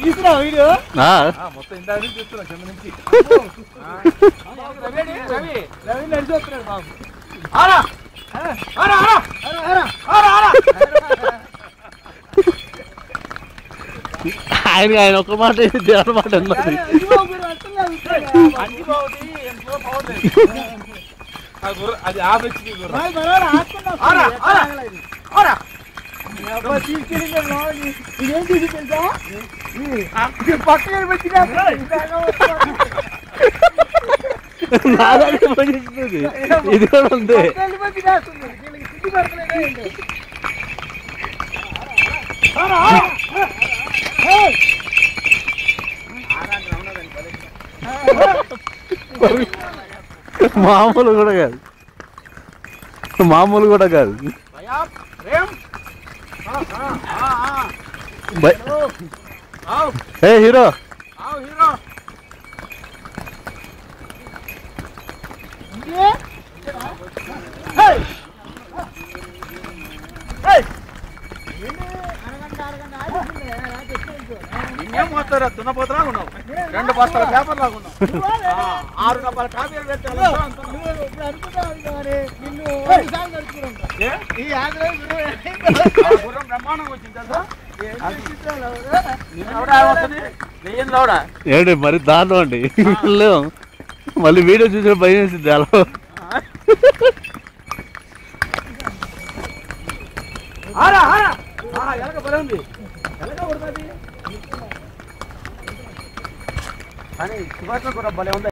తీసుకురా వీడియో మొత్తం ఇంత చూస్తున్నా కింద నుంచి రవి నడిచి వస్తున్నాడు బాబు. ఆయన ఒక్క మాట దేవుని మాట అన్నది. అది ఆపచ్చి ఇదేం తీసి తెలుసా పక్కన పెట్టినా ఇది కూడా ఉంది. మామూలు కూడా కాదు, మామూలు కూడా కాదు. ఏ హీరో ఇంకేం పోతారా తున్నపోతరా ఉన్నావు 2 బస్తాల పేపర్ లాగా ఉన్నావు 6 డబ్బాల కాపీలు పెట్టాలి బ్రహ్మాండంగా వచ్చింది కదా ఏంటి మరి దాంట్లో అండి లేవు. మళ్ళీ వీడియో చూసిన భయం వేసింది అలా. ఎలక బలం ఉంది ఎలక కొడుతుంది కానీ సుభాష్ కూడా భలే ఉంది.